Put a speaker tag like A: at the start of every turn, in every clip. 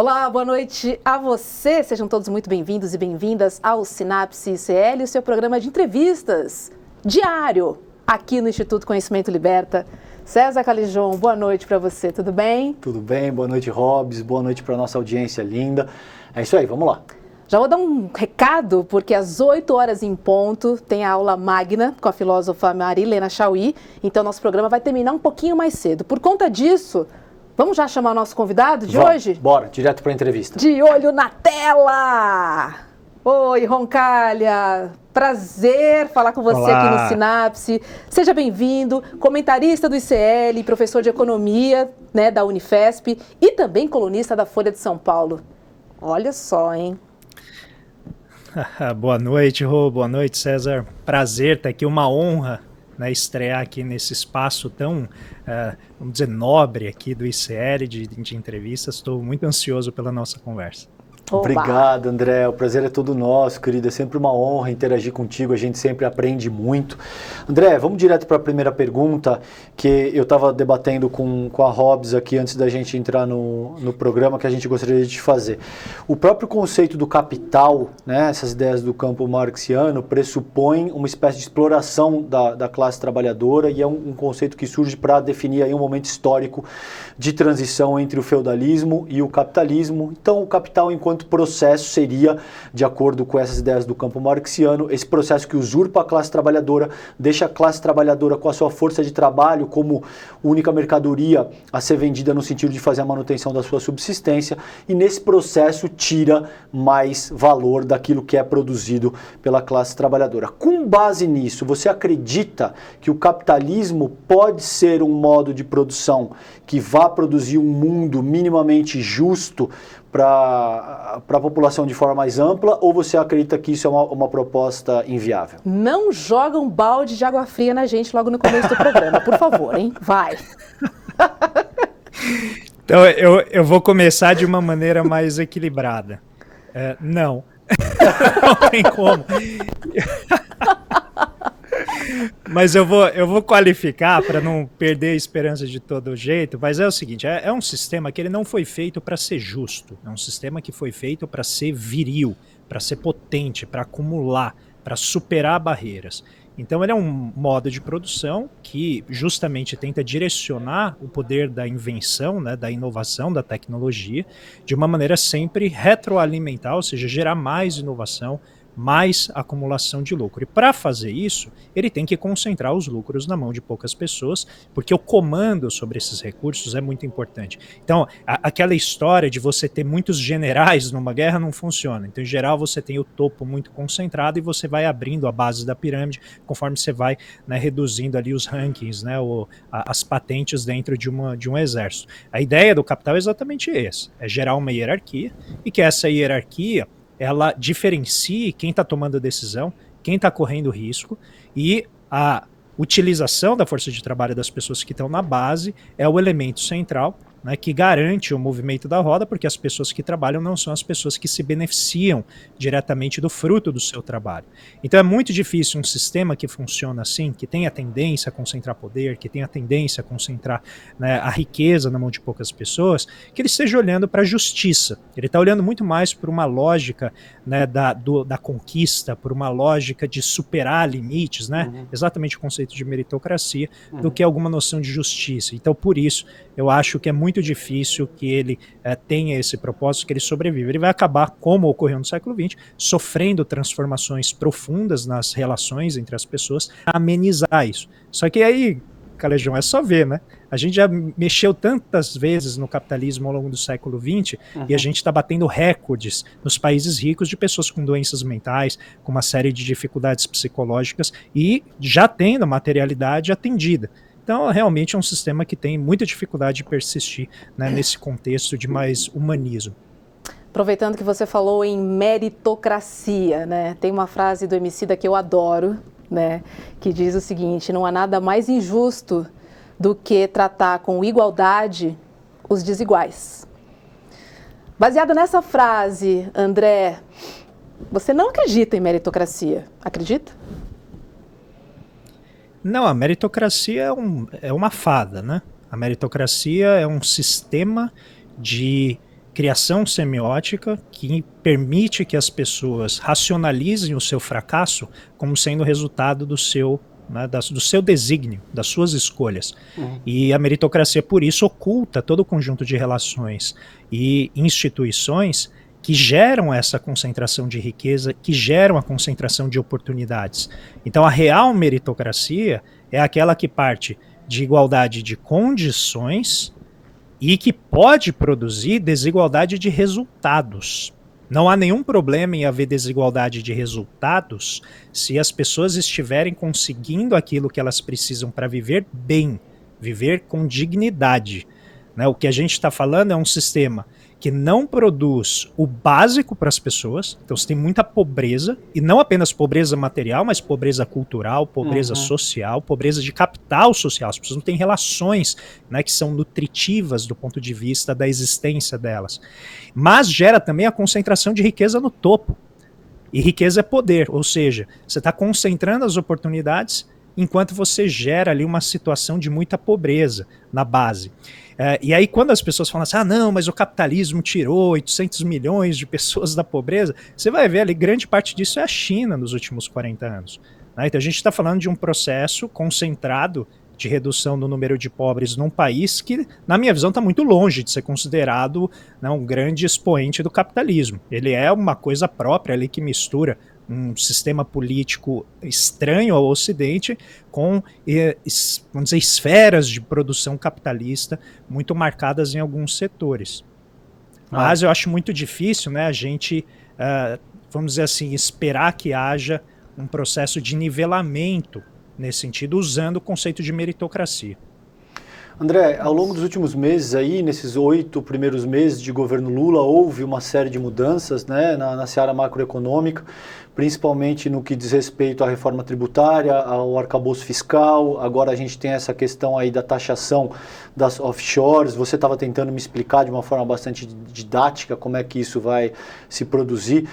A: Olá, boa noite a você. Sejam todos muito bem-vindos e bem-vindas ao Sinapse ICL, o seu programa de entrevistas diário aqui no Instituto Conhecimento Liberta. César Calijon, boa noite para você, tudo bem?
B: Tudo bem, boa noite, Robs, boa noite para nossa audiência linda. É isso aí, vamos lá.
A: Já vou dar um recado, porque às 8 horas em ponto tem a aula magna com a filósofa Marilena Chauí, então nosso programa vai terminar um pouquinho mais cedo. Por conta disso, vamos já chamar o nosso convidado de hoje?
B: Bora, direto para a entrevista.
A: De olho na tela! Oi, Roncalha! Prazer falar com você aqui no Sinapse. Seja bem-vindo, comentarista do ICL, professor de economia, né, da Unifesp e também colunista da Folha de São Paulo. Olha só, hein?
C: Boa noite, Rô. Boa noite, César. Prazer estar aqui, uma honra, né, estrear aqui nesse espaço tão, vamos dizer, nobre aqui do ICL de entrevistas. Estou muito ansioso pela nossa conversa.
A: Oba.
B: Obrigado, André. O prazer é todo nosso, querido. É sempre uma honra interagir contigo. A gente sempre aprende muito. André, vamos direto para a primeira pergunta, que eu estava debatendo com a Robs aqui antes da gente entrar no programa, que a gente gostaria de te fazer. O próprio conceito do capital, né, essas ideias do campo marxiano, pressupõe uma espécie de exploração da classe trabalhadora e é um conceito que surge para definir aí um momento histórico de transição entre o feudalismo e o capitalismo. Então, o capital, enquanto processo, seria, de acordo com essas ideias do campo marxiano, esse processo que usurpa a classe trabalhadora, deixa a classe trabalhadora com a sua força de trabalho como única mercadoria a ser vendida no sentido de fazer a manutenção da sua subsistência, e nesse processo tira mais valor daquilo que é produzido pela classe trabalhadora. Com base nisso, você acredita que o capitalismo pode ser um modo de produção que vá produzir um mundo minimamente justo para a população de forma mais ampla, ou você acredita que isso é uma proposta inviável?
A: Não joga um balde de água fria na gente logo no começo do programa, por favor, hein? Vai!
C: Então, eu vou começar de uma maneira mais equilibrada. Não. Não tem como. Mas eu vou qualificar para não perder a esperança de todo jeito, mas é o seguinte, é um sistema que ele não foi feito para ser justo, é um sistema que foi feito para ser viril, para ser potente, para acumular, para superar barreiras. Então ele é um modo de produção que justamente tenta direcionar o poder da invenção, né, da inovação, da tecnologia, de uma maneira sempre retroalimentar, ou seja, gerar mais inovação, mais acumulação de lucro. E para fazer isso, ele tem que concentrar os lucros na mão de poucas pessoas, porque o comando sobre esses recursos é muito importante. Então, aquela história de você ter muitos generais numa guerra não funciona. Então, em geral, você tem o topo muito concentrado e você vai abrindo a base da pirâmide conforme você vai, né, reduzindo ali os rankings, né, as patentes dentro de um exército. A ideia do capital é exatamente essa, é gerar uma hierarquia e que essa hierarquia ela diferencie quem está tomando a decisão, quem está correndo risco, e a utilização da força de trabalho das pessoas que estão na base é o elemento central, né, que garante o movimento da roda, porque as pessoas que trabalham não são as pessoas que se beneficiam diretamente do fruto do seu trabalho. Então é muito difícil um sistema que funciona assim, que tem a tendência a concentrar poder, que tem a tendência a concentrar, né, a riqueza na mão de poucas pessoas, que ele esteja olhando para a justiça. Ele está olhando muito mais por uma lógica, né, da conquista, por uma lógica de superar limites, né, exatamente o conceito de meritocracia, do que alguma noção de justiça. Então, por isso, eu acho que é muito difícil que ele tenha esse propósito, que ele sobreviva. Ele vai acabar, como ocorreu no século XX, sofrendo transformações profundas nas relações entre as pessoas, a amenizar isso. Só que aí, Calejão, é só ver, né? A gente já mexeu tantas vezes no capitalismo ao longo do século XX e a gente está batendo recordes nos países ricos de pessoas com doenças mentais, com uma série de dificuldades psicológicas e já tendo a materialidade atendida. Então, realmente é um sistema que tem muita dificuldade de persistir, né, nesse contexto de mais humanismo.
A: Aproveitando que você falou em meritocracia, né? Tem uma frase do Emicida que eu adoro, né? Que diz o seguinte: não há nada mais injusto do que tratar com igualdade os desiguais. Baseado nessa frase, André, você não acredita em meritocracia, acredita?
C: Não, a meritocracia é uma fada, né? A meritocracia é um sistema criação semiótica que permite que as pessoas racionalizem o seu fracasso como sendo resultado do seu, né, do seu desígnio, das suas escolhas. E a meritocracia, por isso, oculta todo o conjunto de relações e instituições que geram essa concentração de riqueza, que geram a concentração de oportunidades. Então, a real meritocracia é aquela que parte de igualdade de condições e que pode produzir desigualdade de resultados. Não há nenhum problema em haver desigualdade de resultados se as pessoas estiverem conseguindo aquilo que elas precisam para viver bem, viver com dignidade. Né? O que a gente está falando é um sistema que não produz o básico para as pessoas, então você tem muita pobreza, e não apenas pobreza material, mas pobreza cultural, pobreza social, pobreza de capital social. As pessoas não têm relações, né, que são nutritivas do ponto de vista da existência delas. Mas gera também a concentração de riqueza no topo. E riqueza é poder, ou seja, você está concentrando as oportunidades enquanto você gera ali uma situação de muita pobreza na base. E aí quando as pessoas falam assim, não, mas o capitalismo tirou 800 milhões de pessoas da pobreza, você vai ver ali, grande parte disso é a China nos últimos 40 anos. Né? Então a gente está falando de um processo concentrado de redução do número de pobres num país que, na minha visão, está muito longe de ser considerado, né, um grande expoente do capitalismo. Ele é uma coisa própria ali que mistura um sistema político estranho ao Ocidente com, vamos dizer, esferas de produção capitalista muito marcadas em alguns setores. Mas eu acho muito difícil, né, a gente, vamos dizer assim, esperar que haja um processo de nivelamento nesse sentido, usando o conceito de meritocracia.
B: André, ao longo dos últimos meses aí, nesses 8 primeiros meses de governo Lula, houve uma série de mudanças, né, na seara macroeconômica, principalmente no que diz respeito à reforma tributária, ao arcabouço fiscal. Agora a gente tem essa questão aí da taxação das offshores. Você estava tentando me explicar de uma forma bastante didática como é que isso vai se produzir.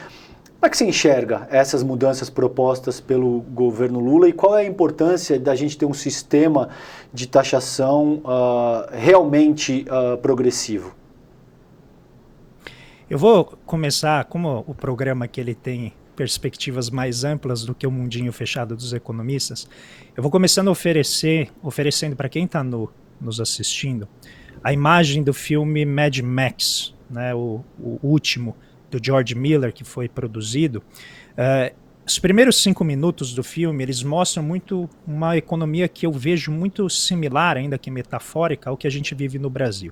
B: Como é que você enxerga essas mudanças propostas pelo governo Lula e qual é a importância da gente ter um sistema de taxação realmente progressivo?
C: Eu vou começar, como o programa que ele tem perspectivas mais amplas do que o mundinho fechado dos economistas, eu vou começando oferecendo para quem está nos assistindo a imagem do filme Mad Max, né, o último, do George Miller, que foi produzido. Os primeiros 5 minutos do filme, eles mostram muito uma economia que eu vejo muito similar, ainda que metafórica, ao que a gente vive no Brasil.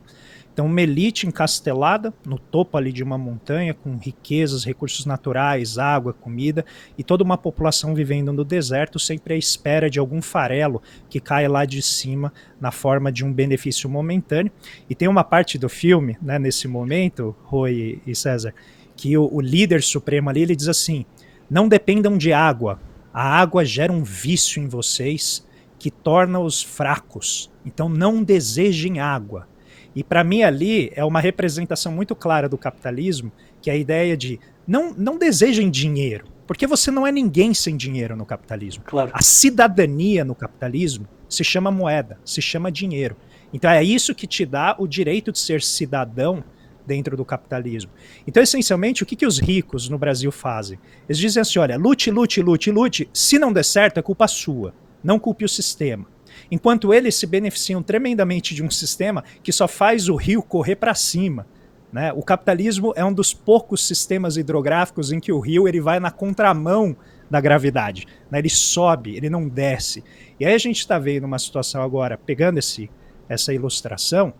C: Então, uma elite encastelada no topo ali de uma montanha, com riquezas, recursos naturais, água, comida, e toda uma população vivendo no deserto, sempre à espera de algum farelo que caia lá de cima na forma de um benefício momentâneo. E tem uma parte do filme, né, nesse momento, Rui e César, que o líder supremo ali, ele diz assim, não dependam de água, a água gera um vício em vocês que torna-os fracos, então não desejem água. E para mim ali é uma representação muito clara do capitalismo, que é a ideia de não desejem dinheiro, porque você não é ninguém sem dinheiro no capitalismo.
B: Claro.
C: A cidadania no capitalismo se chama moeda, se chama dinheiro. Então é isso que te dá o direito de ser cidadão dentro do capitalismo. Então, essencialmente, o que os ricos no Brasil fazem? Eles dizem assim, olha, lute, lute, lute, lute, se não der certo é culpa sua, não culpe o sistema. Enquanto eles se beneficiam tremendamente de um sistema que só faz o rio correr para cima. Né? O capitalismo é um dos poucos sistemas hidrográficos em que o rio ele vai na contramão da gravidade. Né? Ele sobe, ele não desce. E aí a gente está vendo uma situação agora, pegando essa ilustração,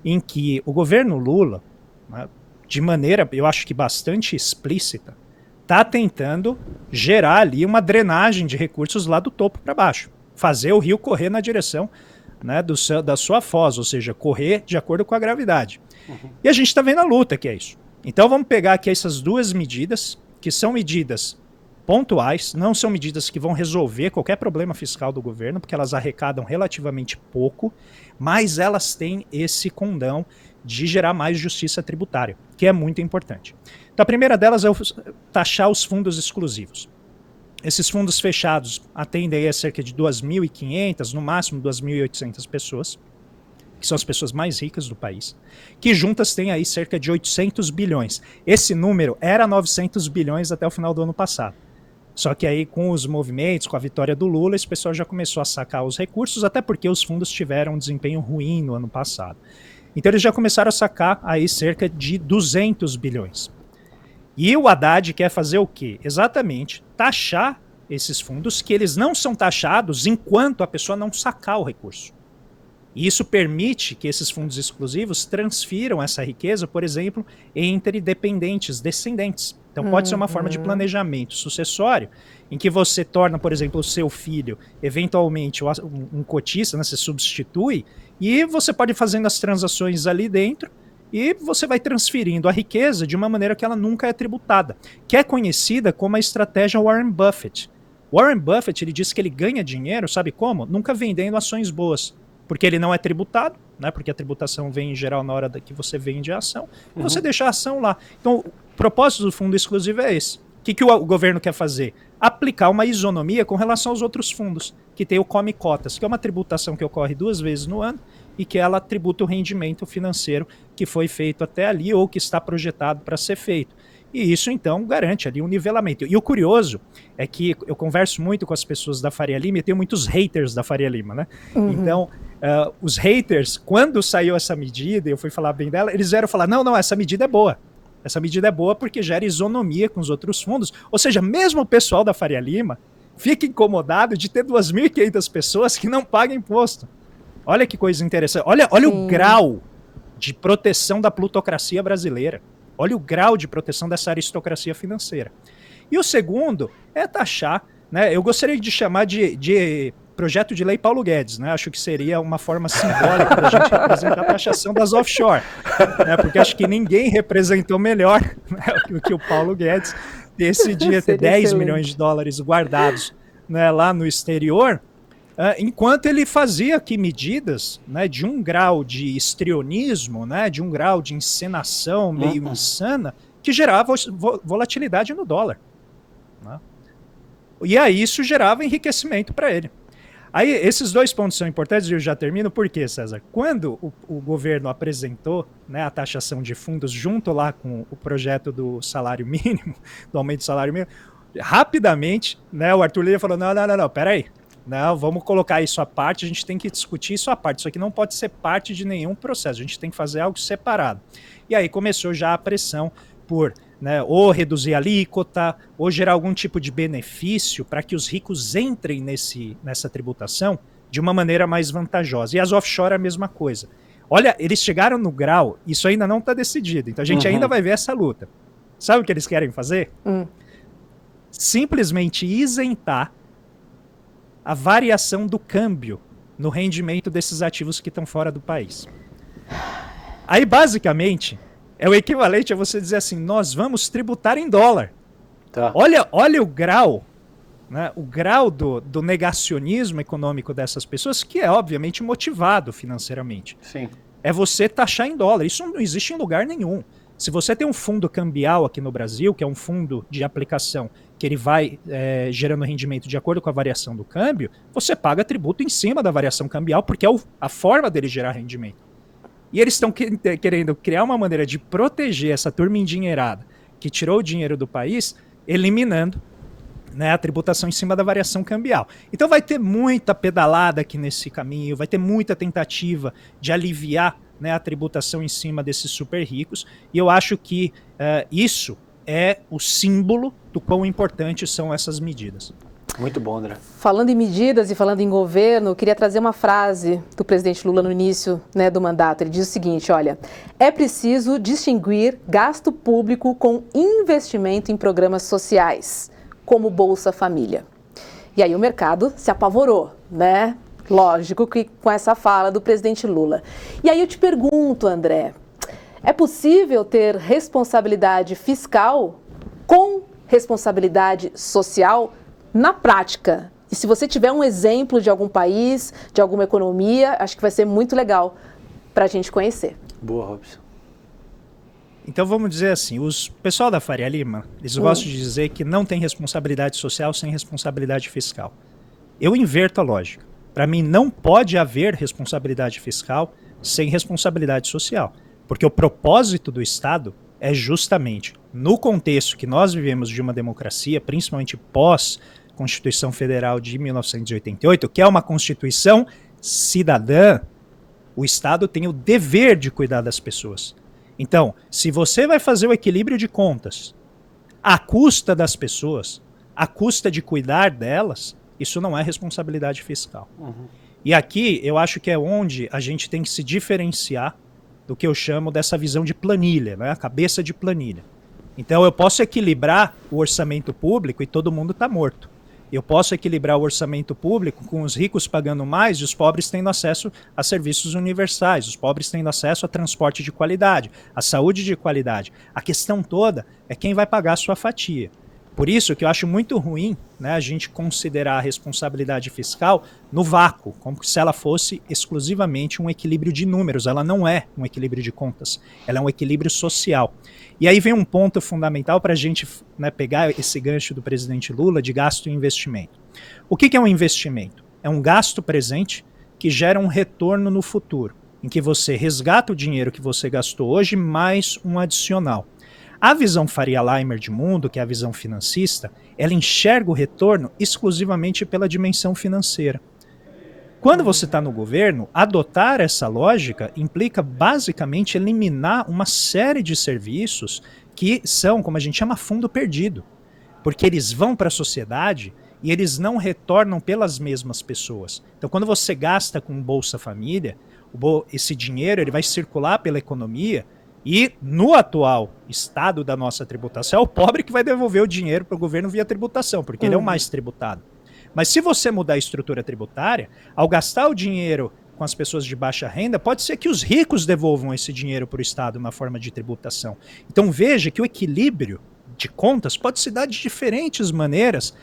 C: em que o governo Lula, né, de maneira, eu acho que bastante explícita, está tentando gerar ali uma drenagem de recursos lá do topo para baixo. Fazer o rio correr na direção, né, da sua foz, ou seja, correr de acordo com a gravidade. E a gente está vendo a luta que é isso. Então vamos pegar aqui essas duas medidas, que são medidas pontuais, não são medidas que vão resolver qualquer problema fiscal do governo, porque elas arrecadam relativamente pouco, mas elas têm esse condão de gerar mais justiça tributária, que é muito importante. Então a primeira delas é taxar os fundos exclusivos. Esses fundos fechados atendem a cerca de 2.500, no máximo 2.800 pessoas, que são as pessoas mais ricas do país, que juntas têm aí cerca de 800 bilhões. Esse número era 900 bilhões até o final do ano passado. Só que aí com os movimentos, com a vitória do Lula, esse pessoal já começou a sacar os recursos, até porque os fundos tiveram um desempenho ruim no ano passado. Então eles já começaram a sacar aí cerca de 200 bilhões. E o Haddad quer fazer o quê? Exatamente, taxar esses fundos, que eles não são taxados enquanto a pessoa não sacar o recurso. E isso permite que esses fundos exclusivos transfiram essa riqueza, por exemplo, entre dependentes, descendentes. Então pode ser uma forma de planejamento sucessório, em que você torna, por exemplo, o seu filho, eventualmente, um cotista, né, você substitui, e você pode ir fazendo as transações ali dentro, e você vai transferindo a riqueza de uma maneira que ela nunca é tributada, que é conhecida como a estratégia Warren Buffett. Warren Buffett, ele diz que ele ganha dinheiro, sabe como? Nunca vendendo ações boas, porque ele não é tributado, né? Porque a tributação vem em geral na hora que você vende a ação, e você deixa a ação lá. Então, o propósito do fundo exclusivo é esse. O que o governo quer fazer? Aplicar uma isonomia com relação aos outros fundos, que tem o Come Cotas, que é uma tributação que ocorre 2 vezes no ano, e que ela tributa o rendimento financeiro que foi feito até ali ou que está projetado para ser feito. E isso, então, garante ali um nivelamento. E o curioso é que eu converso muito com as pessoas da Faria Lima e tenho muitos haters da Faria Lima, né? Então, os haters, quando saiu essa medida, eu fui falar bem dela, eles vieram falar, não, essa medida é boa. Essa medida é boa porque gera isonomia com os outros fundos. Ou seja, mesmo o pessoal da Faria Lima fica incomodado de ter 2.500 pessoas que não pagam imposto. Olha que coisa interessante. Olha o grau de proteção da plutocracia brasileira. Olha o grau de proteção dessa aristocracia financeira. E o segundo é taxar, né? Eu gostaria de chamar de projeto de lei Paulo Guedes, né? Acho que seria uma forma simbólica da gente representar a taxação das offshore, né? Porque acho que ninguém representou melhor, né, que o Paulo Guedes decidia ter 10 milhões de dólares guardados, né, lá no exterior, enquanto ele fazia aqui medidas, né, de um grau de histrionismo, né, de um grau de encenação meio insana, que gerava volatilidade no dólar. Né? E aí isso gerava enriquecimento para ele. Aí esses 2 pontos são importantes e eu já termino. Por quê, César? Quando o governo apresentou, né, a taxação de fundos junto lá com o projeto do salário mínimo, do aumento do salário mínimo, rapidamente, né, o Arthur Lira falou, não, peraí. Não, vamos colocar isso à parte, a gente tem que discutir isso à parte. Isso aqui não pode ser parte de nenhum processo, a gente tem que fazer algo separado. E aí começou já a pressão por, né, ou reduzir a alíquota, ou gerar algum tipo de benefício para que os ricos entrem nessa tributação de uma maneira mais vantajosa. E as offshore é a mesma coisa. Olha, eles chegaram no grau, isso ainda não está decidido, então a gente ainda vai ver essa luta. Sabe o que eles querem fazer? Simplesmente isentar a variação do câmbio no rendimento desses ativos que estão fora do país. Aí, basicamente, é o equivalente a você dizer assim, nós vamos tributar em dólar. Tá. Olha o grau, né, o grau do negacionismo econômico dessas pessoas, que é, obviamente, motivado financeiramente.
B: Sim.
C: É você taxar em dólar. Isso não existe em lugar nenhum. Se você tem um fundo cambial aqui no Brasil, que é um fundo de aplicação que ele vai gerando rendimento de acordo com a variação do câmbio, você paga tributo em cima da variação cambial, porque é a forma dele gerar rendimento. E eles estão querendo criar uma maneira de proteger essa turma endinheirada que tirou o dinheiro do país, eliminando, né, a tributação em cima da variação cambial. Então vai ter muita pedalada aqui nesse caminho, vai ter muita tentativa de aliviar, né, a tributação em cima desses super ricos, e eu acho que isso é o símbolo do quão importantes são essas medidas.
B: Muito bom, André.
A: Falando em medidas e falando em governo, eu queria trazer uma frase do presidente Lula no início, né, do mandato. Ele diz o seguinte, olha, é preciso distinguir gasto público com investimento em programas sociais, como Bolsa Família. E aí o mercado se apavorou, né? Lógico que com essa fala do presidente Lula. E aí eu te pergunto, André, é possível ter responsabilidade fiscal com responsabilidade social na prática? E se você tiver um exemplo de algum país, de alguma economia, acho que vai ser muito legal para a gente conhecer.
B: Boa, Robson.
C: Então vamos dizer assim, o pessoal da Faria Lima, eles gostam de dizer que não tem responsabilidade social sem responsabilidade fiscal. Eu inverto a lógica. Para mim não pode haver responsabilidade fiscal sem responsabilidade social. Porque o propósito do Estado é justamente, no contexto que nós vivemos de uma democracia, principalmente pós-Constituição Federal de 1988, que é uma Constituição cidadã, o Estado tem o dever de cuidar das pessoas. Então, se você vai fazer o equilíbrio de contas à custa das pessoas, à custa de cuidar delas, isso não é responsabilidade fiscal. E aqui eu acho que é onde a gente tem que se diferenciar do que eu chamo dessa visão de planilha, né? A cabeça de planilha. Então eu posso equilibrar o orçamento público e todo mundo está morto. Eu posso equilibrar o orçamento público com os ricos pagando mais e os pobres tendo acesso a serviços universais, os pobres tendo acesso a transporte de qualidade, a saúde de qualidade. A questão toda é quem vai pagar a sua fatia. Por isso que eu acho muito ruim, né, a gente considerar a responsabilidade fiscal no vácuo, como se ela fosse exclusivamente um equilíbrio de números. Ela não é um equilíbrio de contas, ela é um equilíbrio social. E aí vem um ponto fundamental para a gente, né, pegar esse gancho do presidente Lula de gasto e investimento. O que é um investimento? É um gasto presente que gera um retorno no futuro, em que você resgata o dinheiro que você gastou hoje mais um adicional. A visão Faria Limer de mundo, que é a visão financista, ela enxerga o retorno exclusivamente pela dimensão financeira. Quando você está no governo, adotar essa lógica implica basicamente eliminar uma série de serviços que são, como a gente chama, fundo perdido. Porque eles vão para a sociedade e eles não retornam pelas mesmas pessoas. Então, quando você gasta com Bolsa Família, esse dinheiro ele vai circular pela economia. E no atual estado da nossa tributação, é o pobre que vai devolver o dinheiro para o governo via tributação, porque ele é o mais tributado. Mas se você mudar a estrutura tributária, ao gastar o dinheiro com as pessoas de baixa renda, pode ser que os ricos devolvam esse dinheiro para o Estado na forma de tributação. Então veja que o equilíbrio de contas pode se dar de diferentes maneiras,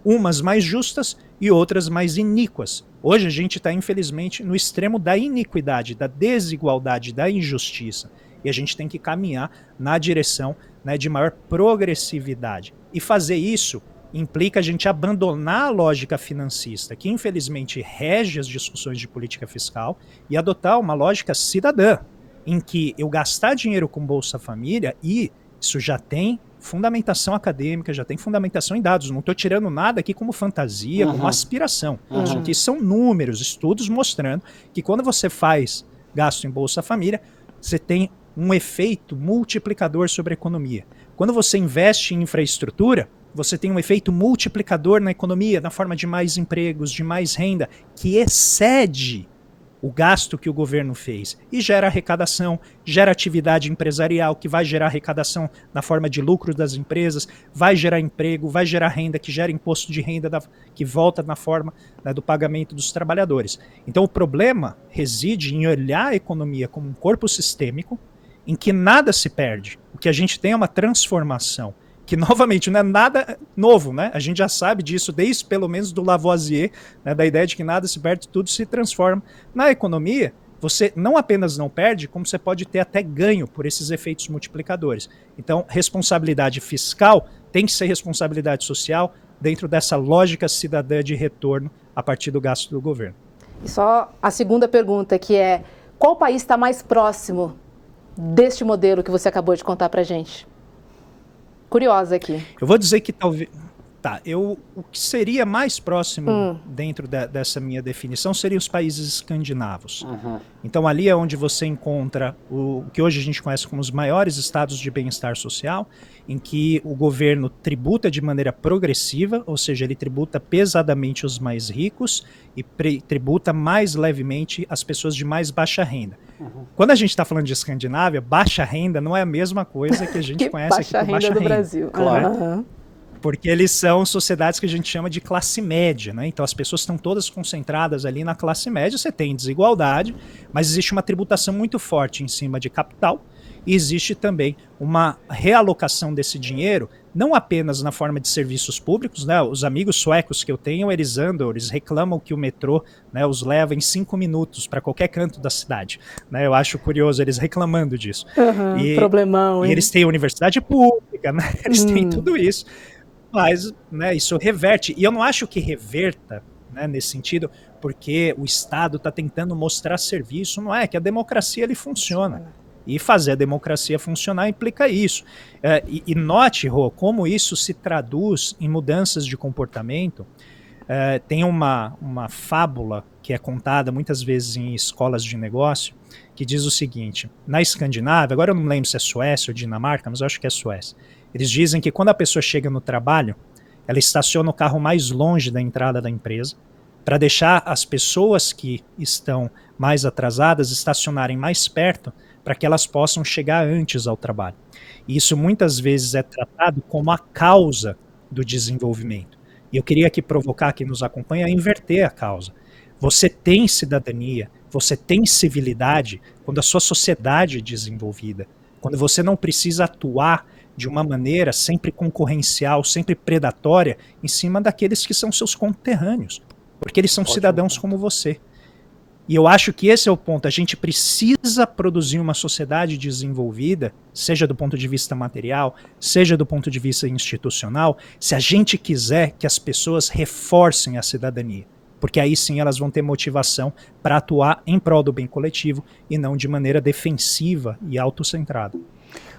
C: umas mais justas e outras mais iníquas. Hoje a gente está, infelizmente, no extremo da iniquidade, da desigualdade, da injustiça. E a gente tem que caminhar na direção, né, de maior progressividade. E fazer isso implica a gente abandonar a lógica financista, que infelizmente rege as discussões de política fiscal, e adotar uma lógica cidadã, em que eu gastar dinheiro com Bolsa Família, e isso já tem fundamentação acadêmica, já tem fundamentação em dados. Não estou tirando nada aqui como fantasia, como aspiração. Isso aqui são números, estudos mostrando que quando você faz gasto em Bolsa Família, você tem um efeito multiplicador sobre a economia. Quando você investe em infraestrutura, você tem um efeito multiplicador na economia, na forma de mais empregos, de mais renda, que excede o gasto que o governo fez e gera arrecadação, gera atividade empresarial, que vai gerar arrecadação na forma de lucro das empresas, vai gerar emprego, vai gerar renda, que gera imposto de renda que volta na forma, né, do pagamento dos trabalhadores. Então o problema reside em olhar a economia como um corpo sistêmico, em que nada se perde. O que a gente tem é uma transformação, que novamente não é nada novo, né? A gente já sabe disso desde pelo menos do Lavoisier, né, da ideia de que nada se perde, tudo se transforma. Na economia, você não apenas não perde, como você pode ter até ganho por esses efeitos multiplicadores. Então, responsabilidade fiscal tem que ser responsabilidade social dentro dessa lógica cidadã de retorno a partir do gasto do governo.
A: E só a segunda pergunta, que é: qual país está mais próximo deste modelo que você acabou de contar pra gente? Curiosa aqui.
C: Eu vou dizer que talvez... o que seria mais próximo dentro dessa minha definição seriam os países escandinavos. Então ali é onde você encontra o que hoje a gente conhece como os maiores estados de bem-estar social, em que o governo tributa de maneira progressiva, ou seja, ele tributa pesadamente os mais ricos e tributa mais levemente as pessoas de mais baixa renda. Quando a gente está falando de Escandinávia, baixa renda não é a mesma coisa que a gente conhece aqui por baixa renda
A: do Brasil.
B: Claro.
C: Porque eles são sociedades que a gente chama de classe média, né? Então as pessoas estão todas concentradas ali na classe média, você tem desigualdade, mas existe uma tributação muito forte em cima de capital, e existe também uma realocação desse dinheiro, não apenas na forma de serviços públicos, né? Os amigos suecos que eu tenho, eles reclamam que o metrô, né, os leva em 5 minutos para qualquer canto da cidade, né? Eu acho curioso eles reclamando disso.
A: Problemão, hein?
C: E eles têm universidade pública, né? Eles têm tudo isso. Mas, né, isso reverte, e eu não acho que reverta né, nesse sentido, porque o Estado está tentando mostrar serviço. Não é que a democracia ele funciona. E fazer a democracia funcionar implica isso. E note, Rô, como isso se traduz em mudanças de comportamento. Tem uma fábula que é contada muitas vezes em escolas de negócio, que diz o seguinte: na Escandinávia, agora eu não lembro se é Suécia ou Dinamarca, mas eu acho que é Suécia, eles dizem que quando a pessoa chega no trabalho, ela estaciona o carro mais longe da entrada da empresa, para deixar as pessoas que estão mais atrasadas estacionarem mais perto, para que elas possam chegar antes ao trabalho. E isso muitas vezes é tratado como a causa do desenvolvimento. E eu queria aqui provocar quem nos acompanha a inverter a causa. Você tem cidadania, você tem civilidade quando a sua sociedade é desenvolvida, quando você não precisa atuar de uma maneira sempre concorrencial, sempre predatória, em cima daqueles que são seus conterrâneos, porque eles são cidadãos como você. E eu acho que esse é o ponto. A gente precisa produzir uma sociedade desenvolvida, seja do ponto de vista material, seja do ponto de vista institucional, se a gente quiser que as pessoas reforcem a cidadania. Porque aí sim elas vão ter motivação para atuar em prol do bem coletivo e não de maneira defensiva e autocentrada.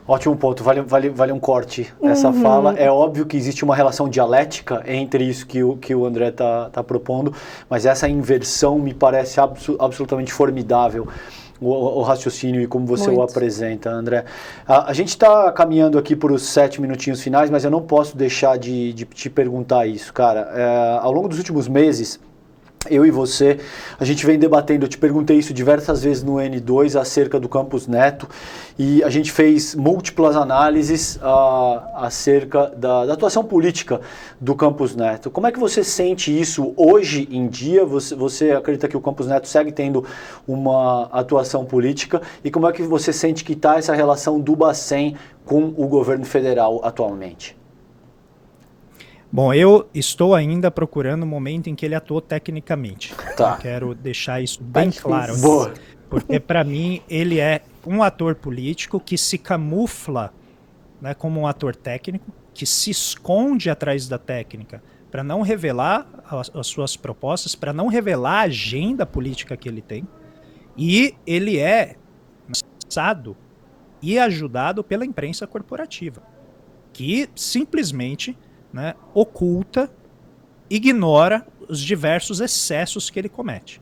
B: Ótimo ponto, vale um corte essa fala. É óbvio que existe uma relação dialética entre isso que o André está propondo, mas essa inversão me parece absolutamente formidável, o raciocínio e como você o apresenta, André. A gente está caminhando aqui por os 7 minutinhos finais, mas eu não posso deixar de te perguntar isso, cara. Ao longo dos últimos meses, eu e você, a gente vem debatendo, eu te perguntei isso diversas vezes no N2 acerca do Campus Neto, e a gente fez múltiplas análises acerca da atuação política do Campus Neto. Como é que você sente isso hoje em dia? Você acredita que o Campus Neto segue tendo uma atuação política? E como é que você sente que está essa relação do Bacen com o governo federal atualmente?
C: Bom, eu estou ainda procurando o momento em que ele atuou tecnicamente.
B: Tá.
C: Eu quero deixar isso bem claro.
B: Boa.
C: Porque, para mim, ele é um ator político que se camufla, né, como um ator técnico, que se esconde atrás da técnica para não revelar as suas propostas, para não revelar a agenda política que ele tem. E ele é lançado e ajudado pela imprensa corporativa, que simplesmente, né, oculta, ignora os diversos excessos que ele comete.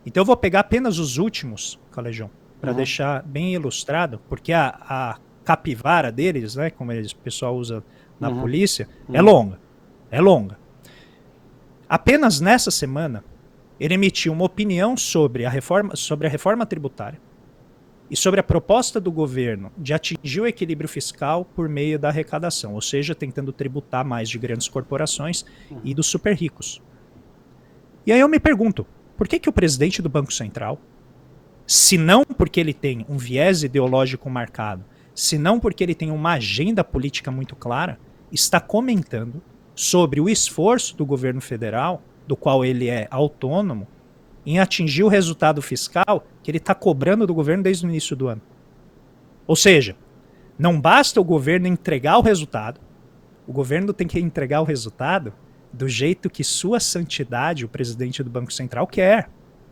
C: Então eu vou pegar apenas os últimos, Calejão, para deixar bem ilustrado, porque a capivara deles, né, como o pessoal usa na polícia, é longa. É longa. Apenas nessa semana, ele emitiu uma opinião sobre a reforma tributária e sobre a proposta do governo de atingir o equilíbrio fiscal por meio da arrecadação, ou seja, tentando tributar mais de grandes corporações e dos super ricos. E aí eu me pergunto, por que o presidente do Banco Central, se não porque ele tem um viés ideológico marcado, se não porque ele tem uma agenda política muito clara, está comentando sobre o esforço do governo federal, do qual ele é autônomo, em atingir o resultado fiscal que ele está cobrando do governo desde o início do ano. Ou seja, não basta o governo entregar o resultado, o governo tem que entregar o resultado do jeito que sua santidade, o presidente do Banco Central, quer.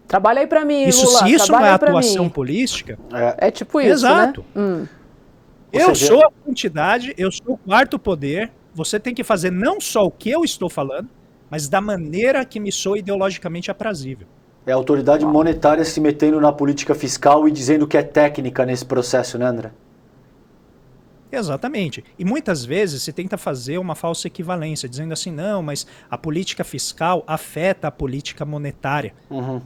A: Trabalha aí para mim,
C: Lula. Se isso não é atuação política...
A: É tipo isso,
C: exato.
A: Né?
C: Eu sou a santidade, eu sou o quarto poder, você tem que fazer não só o que eu estou falando, mas da maneira que me soa ideologicamente aprazível.
B: É a autoridade monetária se metendo na política fiscal e dizendo que é técnica nesse processo, né, André?
C: Exatamente. E muitas vezes se tenta fazer uma falsa equivalência, dizendo assim, não, mas a política fiscal afeta a política monetária.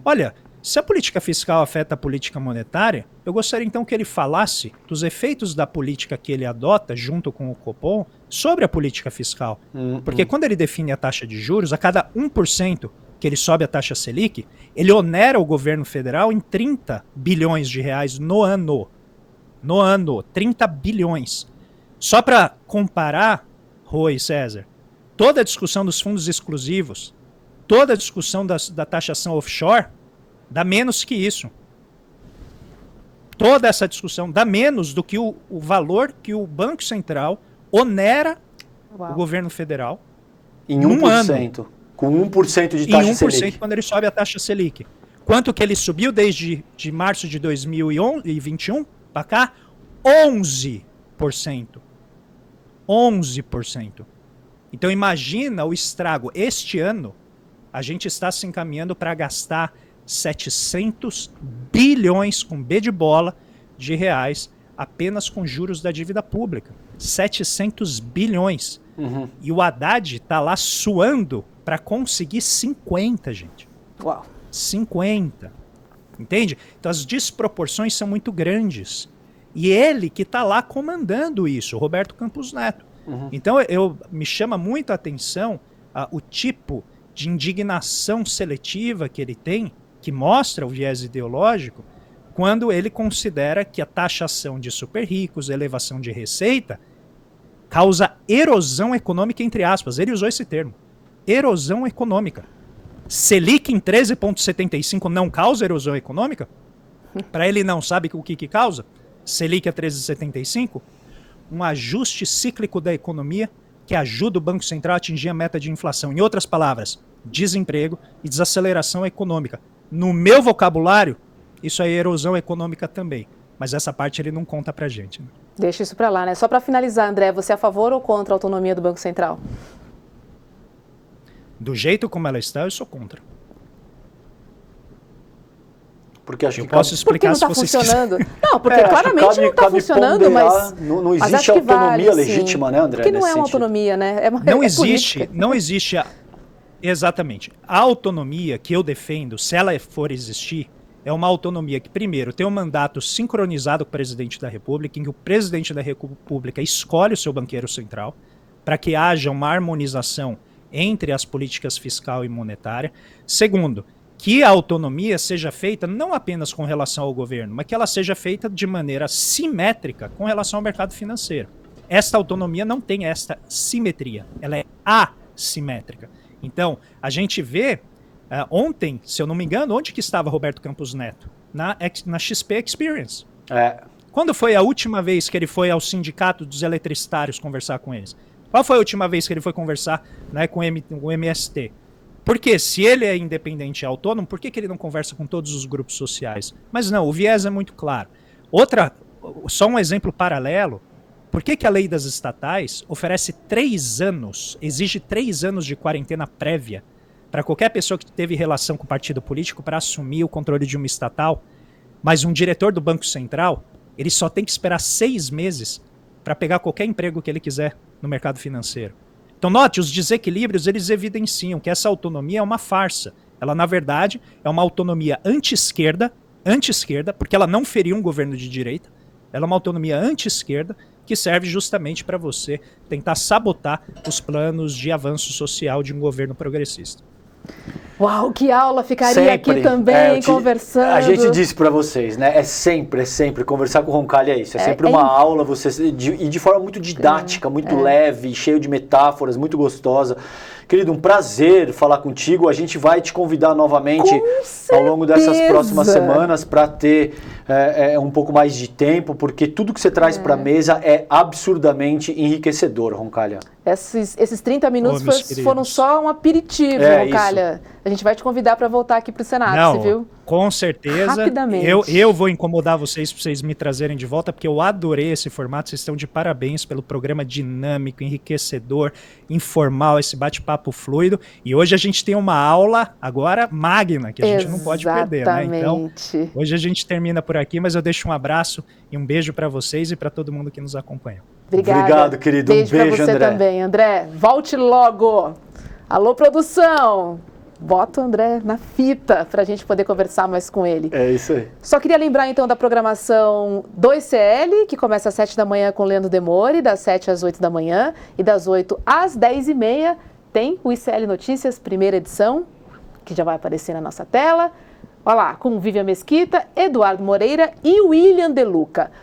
C: Olha, se a política fiscal afeta a política monetária, eu gostaria então que ele falasse dos efeitos da política que ele adota junto com o Copom sobre a política fiscal. Porque quando ele define a taxa de juros, a cada 1% que ele sobe a taxa Selic, ele onera o governo federal em 30 bilhões de reais no ano. No ano, 30 bilhões. Só para comparar, Rô e César, toda a discussão dos fundos exclusivos, toda a discussão da taxação offshore, dá menos que isso. Toda essa discussão dá menos do que o valor que o Banco Central onera o governo federal
B: em 1%. Com 1% de taxa
C: em 1%
B: Selic.
C: quando ele sobe a taxa Selic. Quanto que ele subiu desde de março de 2021 para cá? 11%. 11%. Então imagina o estrago. Este ano, a gente está se encaminhando para gastar 700 bilhões, com B de bola, de reais, apenas com juros da dívida pública. 700 bilhões.
B: Uhum.
C: E o Haddad está lá suando para conseguir 50, gente.
A: Uau.
C: 50. Entende? Então as desproporções são muito grandes. E ele que está lá comandando isso, o Roberto Campos Neto.
B: Uhum.
C: Então me chama muito a atenção o tipo de indignação seletiva que ele tem, que mostra o viés ideológico, quando ele considera que a taxação de super ricos, elevação de receita, causa erosão econômica, entre aspas. Ele usou esse termo. Erosão econômica. Selic em 13,75 não causa erosão econômica? Para ele não sabe o que causa? Selic a 13,75? Um ajuste cíclico da economia que ajuda o Banco Central a atingir a meta de inflação. Em outras palavras, desemprego e desaceleração econômica. No meu vocabulário, isso é erosão econômica também. Mas essa parte ele não conta pra gente. Né?
A: Deixa isso para lá, né? Só para finalizar, André, você é a favor ou contra a autonomia do Banco Central?
C: Do jeito como ela está, eu sou contra.
B: Porque acho
C: eu
B: que
C: posso explicar
A: porque não
C: se
A: está
C: vocês
A: funcionando. Não, porque claramente não está funcionando, mas
B: não existe autonomia legítima, né, André?
A: Porque não é uma autonomia, né?
C: Não existe exatamente. A autonomia que eu defendo, se ela for existir, é uma autonomia que, primeiro, tem um mandato sincronizado com o presidente da República, em que o presidente da República escolhe o seu banqueiro central, para que haja uma harmonização entre as políticas fiscal e monetária. Segundo, que a autonomia seja feita não apenas com relação ao governo, mas que ela seja feita de maneira simétrica com relação ao mercado financeiro. Esta autonomia não tem esta simetria, ela é assimétrica. Então, a gente vê, ontem, se eu não me engano, onde que estava Roberto Campos Neto? Na XP Experience. Quando foi a última vez que ele foi ao sindicato dos eletricitários conversar com eles? Qual foi a última vez que ele foi conversar, né, com o MST? Porque se ele é independente e autônomo, por que ele não conversa com todos os grupos sociais? Mas não, o viés é muito claro. Só um exemplo paralelo, por que a lei das estatais oferece 3 anos, exige 3 anos de quarentena prévia para qualquer pessoa que teve relação com o partido político para assumir o controle de uma estatal, mas um diretor do Banco Central, ele só tem que esperar 6 meses para pegar qualquer emprego que ele quiser no mercado financeiro. Então, note, os desequilíbrios, eles evidenciam que essa autonomia é uma farsa. Ela, na verdade, é uma autonomia anti-esquerda, porque ela não feria um governo de direita, ela é uma autonomia anti-esquerda que serve justamente para você tentar sabotar os planos de avanço social de um governo progressista.
A: Uau, que aula! Ficaria aqui também conversando.
B: A gente disse para vocês, né? É sempre. Conversar com o Roncalli é isso. É sempre uma aula, e de forma muito didática, muito leve, cheio de metáforas, muito gostosa. Querido, um prazer falar contigo. A gente vai te convidar novamente ao longo dessas próximas semanas para ter um pouco mais de tempo, porque tudo que você traz para a mesa é absurdamente enriquecedor, Roncalli.
A: Esses 30 minutos foram só um aperitivo, Roncalli. A gente vai te convidar para voltar aqui para o Senado, você viu?
C: Com certeza.
A: Rapidamente.
C: Eu vou incomodar vocês para vocês me trazerem de volta, porque eu adorei esse formato. Vocês estão de parabéns pelo programa dinâmico, enriquecedor, informal, esse bate-papo fluido. E hoje a gente tem uma aula agora magna, que a gente não pode perder, né? Então, hoje a gente termina por aqui, mas eu deixo um abraço e um beijo para vocês e para todo mundo que nos acompanha.
B: Obrigado, querido.
A: Beijo
B: pra
A: você
B: André.
A: também, André. Volte logo. Alô, produção. Bota o André na fita para a gente poder conversar mais com ele.
B: É isso aí.
A: Só queria lembrar então da programação do ICL, que começa às 7 da manhã com Leandro Demore, das 7 às 8 da manhã, e das 8 às 10h30 tem o ICL Notícias, primeira edição, que já vai aparecer na nossa tela. Olha lá, com Vivian Mesquita, Eduardo Moreira e William De Luca.